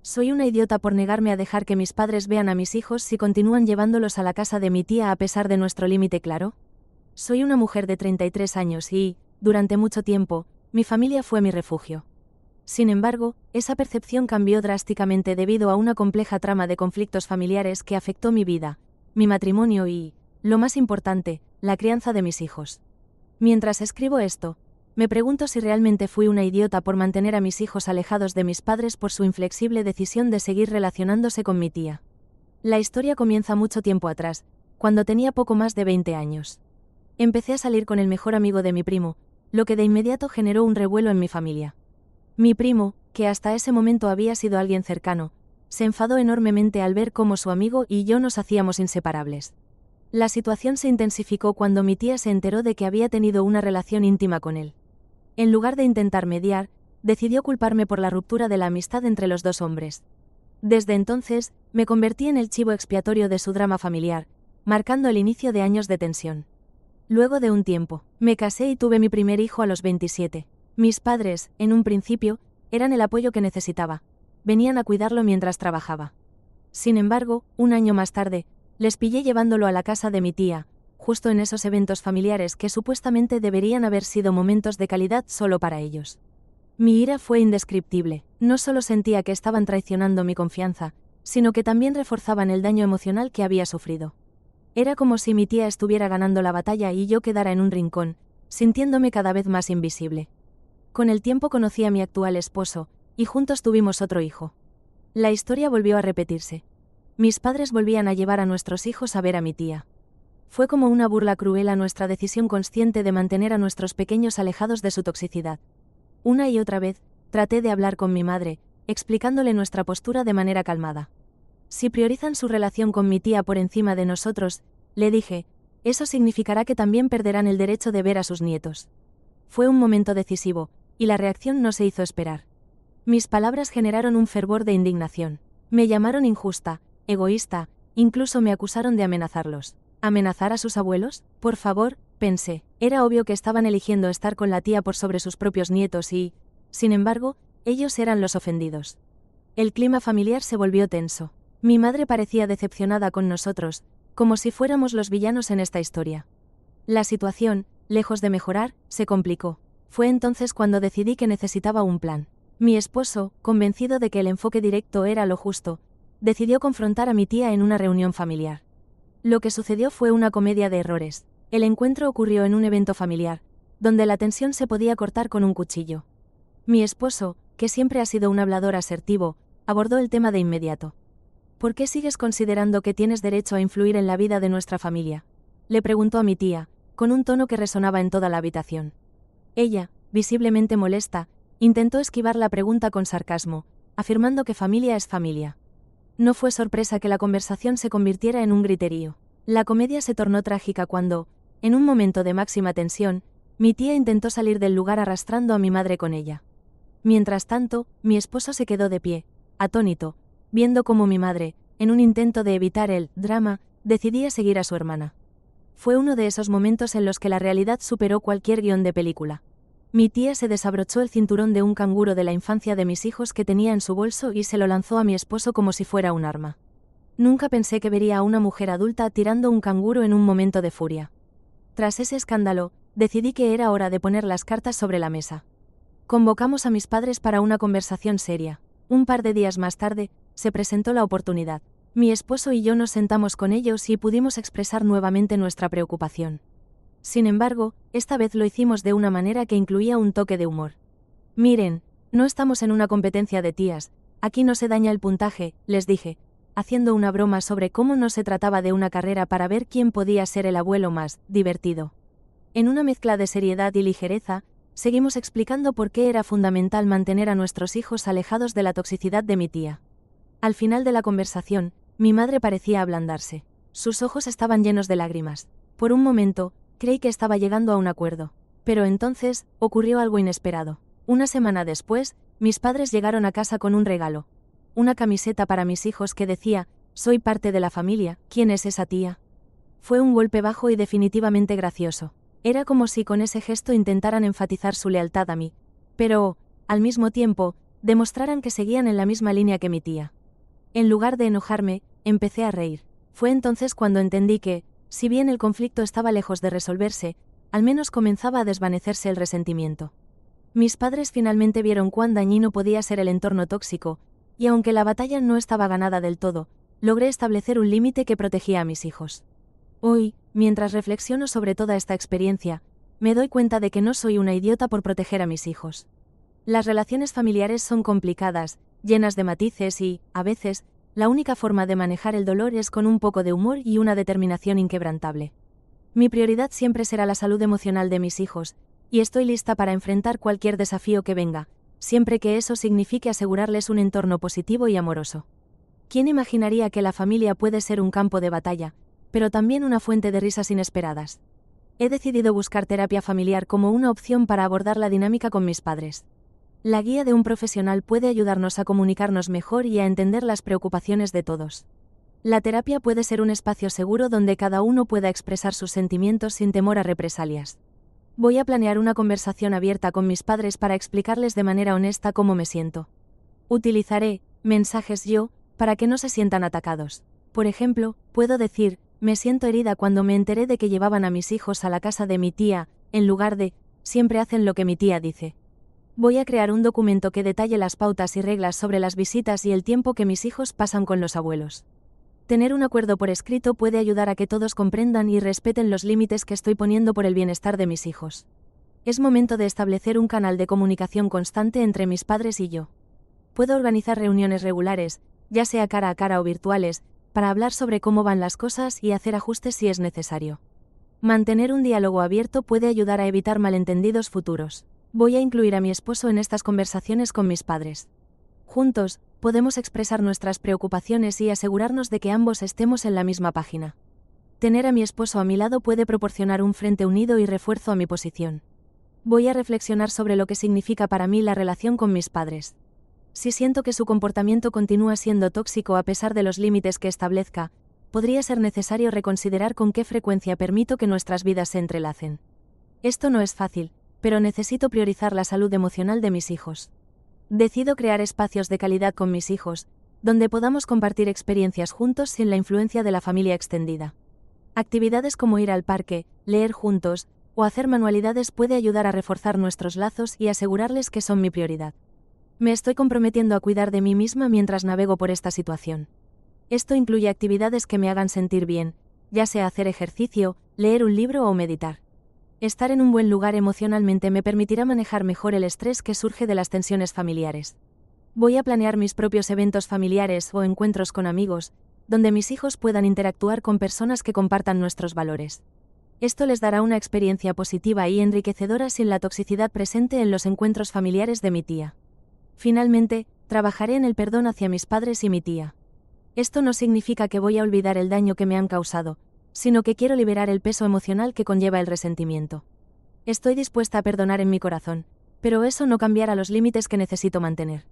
Soy una idiota por negarme a dejar que mis padres vean a mis hijos si continúan llevándolos a la casa de mi tía a pesar de nuestro límite claro. Soy una mujer de 33 años y, durante mucho tiempo, mi familia fue mi refugio. Sin embargo, esa percepción cambió drásticamente debido a una compleja trama de conflictos familiares que afectó mi vida, mi matrimonio y, lo más importante, la crianza de mis hijos. Mientras escribo esto, me pregunto si realmente fui una idiota por mantener a mis hijos alejados de mis padres por su inflexible decisión de seguir relacionándose con mi tía. La historia comienza mucho tiempo atrás, cuando tenía poco más de 20 años. Empecé a salir con el mejor amigo de mi primo, lo que de inmediato generó un revuelo en mi familia. Mi primo, que hasta ese momento había sido alguien cercano, se enfadó enormemente al ver cómo su amigo y yo nos hacíamos inseparables. La situación se intensificó cuando mi tía se enteró de que había tenido una relación íntima con él. En lugar de intentar mediar, decidió culparme por la ruptura de la amistad entre los dos hombres. Desde entonces, me convertí en el chivo expiatorio de su drama familiar, marcando el inicio de años de tensión. Luego de un tiempo, me casé y tuve mi primer hijo a los 27. Mis padres, en un principio, eran el apoyo que necesitaba. Venían a cuidarlo mientras trabajaba. Sin embargo, un año más tarde, les pillé llevándolo a la casa de mi tía, justo en esos eventos familiares que supuestamente deberían haber sido momentos de calidad solo para ellos. Mi ira fue indescriptible. No solo sentía que estaban traicionando mi confianza, sino que también reforzaban el daño emocional que había sufrido. Era como si mi tía estuviera ganando la batalla y yo quedara en un rincón, sintiéndome cada vez más invisible. Con el tiempo conocí a mi actual esposo, y juntos tuvimos otro hijo. La historia volvió a repetirse. Mis padres volvían a llevar a nuestros hijos a ver a mi tía. Fue como una burla cruel a nuestra decisión consciente de mantener a nuestros pequeños alejados de su toxicidad. Una y otra vez, traté de hablar con mi madre, explicándole nuestra postura de manera calmada. Si priorizan su relación con mi tía por encima de nosotros, le dije, eso significará que también perderán el derecho de ver a sus nietos. Fue un momento decisivo, y la reacción no se hizo esperar. Mis palabras generaron un fervor de indignación. Me llamaron injusta, egoísta, incluso me acusaron de amenazarlos. ¿Amenazar a sus abuelos? Por favor, pensé. Era obvio que estaban eligiendo estar con la tía por sobre sus propios nietos y, sin embargo, ellos eran los ofendidos. El clima familiar se volvió tenso. Mi madre parecía decepcionada con nosotros, como si fuéramos los villanos en esta historia. La situación, lejos de mejorar, se complicó. Fue entonces cuando decidí que necesitaba un plan. Mi esposo, convencido de que el enfoque directo era lo justo, decidió confrontar a mi tía en una reunión familiar. Lo que sucedió fue una comedia de errores. El encuentro ocurrió en un evento familiar, donde la tensión se podía cortar con un cuchillo. Mi esposo, que siempre ha sido un hablador asertivo, abordó el tema de inmediato. ¿Por qué sigues considerando que tienes derecho a influir en la vida de nuestra familia?, le preguntó a mi tía, con un tono que resonaba en toda la habitación. Ella, visiblemente molesta, intentó esquivar la pregunta con sarcasmo, afirmando que familia es familia. No fue sorpresa que la conversación se convirtiera en un griterío. La comedia se tornó trágica cuando, en un momento de máxima tensión, mi tía intentó salir del lugar arrastrando a mi madre con ella. Mientras tanto, mi esposo se quedó de pie, atónito, viendo cómo mi madre, en un intento de evitar el drama, decidía seguir a su hermana. Fue uno de esos momentos en los que la realidad superó cualquier guión de película. Mi tía se desabrochó el cinturón de un canguro de la infancia de mis hijos que tenía en su bolso y se lo lanzó a mi esposo como si fuera un arma. Nunca pensé que vería a una mujer adulta tirando un canguro en un momento de furia. Tras ese escándalo, decidí que era hora de poner las cartas sobre la mesa. Convocamos a mis padres para una conversación seria. Un par de días más tarde, se presentó la oportunidad. Mi esposo y yo nos sentamos con ellos y pudimos expresar nuevamente nuestra preocupación. Sin embargo, esta vez lo hicimos de una manera que incluía un toque de humor. Miren, no estamos en una competencia de tías, aquí no se daña el puntaje, les dije, haciendo una broma sobre cómo no se trataba de una carrera para ver quién podía ser el abuelo más divertido. En una mezcla de seriedad y ligereza, seguimos explicando por qué era fundamental mantener a nuestros hijos alejados de la toxicidad de mi tía. Al final de la conversación, mi madre parecía ablandarse. Sus ojos estaban llenos de lágrimas. Por un momento, creí que estaba llegando a un acuerdo. Pero entonces, ocurrió algo inesperado. Una semana después, mis padres llegaron a casa con un regalo. Una camiseta para mis hijos que decía, «Soy parte de la familia, ¿quién es esa tía?». Fue un golpe bajo y definitivamente gracioso. Era como si con ese gesto intentaran enfatizar su lealtad a mí. Pero, al mismo tiempo, demostraran que seguían en la misma línea que mi tía. En lugar de enojarme, empecé a reír. Fue entonces cuando entendí que, si bien el conflicto estaba lejos de resolverse, al menos comenzaba a desvanecerse el resentimiento. Mis padres finalmente vieron cuán dañino podía ser el entorno tóxico, y aunque la batalla no estaba ganada del todo, logré establecer un límite que protegía a mis hijos. Hoy, mientras reflexiono sobre toda esta experiencia, me doy cuenta de que no soy una idiota por proteger a mis hijos. Las relaciones familiares son complicadas, llenas de matices y, a veces, la única forma de manejar el dolor es con un poco de humor y una determinación inquebrantable. Mi prioridad siempre será la salud emocional de mis hijos, y estoy lista para enfrentar cualquier desafío que venga, siempre que eso signifique asegurarles un entorno positivo y amoroso. ¿Quién imaginaría que la familia puede ser un campo de batalla, pero también una fuente de risas inesperadas? He decidido buscar terapia familiar como una opción para abordar la dinámica con mis padres. La guía de un profesional puede ayudarnos a comunicarnos mejor y a entender las preocupaciones de todos. La terapia puede ser un espacio seguro donde cada uno pueda expresar sus sentimientos sin temor a represalias. Voy a planear una conversación abierta con mis padres para explicarles de manera honesta cómo me siento. Utilizaré mensajes yo para que no se sientan atacados. Por ejemplo, puedo decir, me siento herida cuando me enteré de que llevaban a mis hijos a la casa de mi tía, en lugar de, siempre hacen lo que mi tía dice. Voy a crear un documento que detalle las pautas y reglas sobre las visitas y el tiempo que mis hijos pasan con los abuelos. Tener un acuerdo por escrito puede ayudar a que todos comprendan y respeten los límites que estoy poniendo por el bienestar de mis hijos. Es momento de establecer un canal de comunicación constante entre mis padres y yo. Puedo organizar reuniones regulares, ya sea cara a cara o virtuales, para hablar sobre cómo van las cosas y hacer ajustes si es necesario. Mantener un diálogo abierto puede ayudar a evitar malentendidos futuros. Voy a incluir a mi esposo en estas conversaciones con mis padres. Juntos, podemos expresar nuestras preocupaciones y asegurarnos de que ambos estemos en la misma página. Tener a mi esposo a mi lado puede proporcionar un frente unido y refuerzo a mi posición. Voy a reflexionar sobre lo que significa para mí la relación con mis padres. Si siento que su comportamiento continúa siendo tóxico a pesar de los límites que establezca, podría ser necesario reconsiderar con qué frecuencia permito que nuestras vidas se entrelacen. Esto no es fácil, pero necesito priorizar la salud emocional de mis hijos. Decido crear espacios de calidad con mis hijos, donde podamos compartir experiencias juntos sin la influencia de la familia extendida. Actividades como ir al parque, leer juntos, o hacer manualidades puede ayudar a reforzar nuestros lazos y asegurarles que son mi prioridad. Me estoy comprometiendo a cuidar de mí misma mientras navego por esta situación. Esto incluye actividades que me hagan sentir bien, ya sea hacer ejercicio, leer un libro o meditar. Estar en un buen lugar emocionalmente me permitirá manejar mejor el estrés que surge de las tensiones familiares. Voy a planear mis propios eventos familiares o encuentros con amigos, donde mis hijos puedan interactuar con personas que compartan nuestros valores. Esto les dará una experiencia positiva y enriquecedora sin la toxicidad presente en los encuentros familiares de mi tía. Finalmente, trabajaré en el perdón hacia mis padres y mi tía. Esto no significa que voy a olvidar el daño que me han causado, sino que quiero liberar el peso emocional que conlleva el resentimiento. Estoy dispuesta a perdonar en mi corazón, pero eso no cambiará los límites que necesito mantener.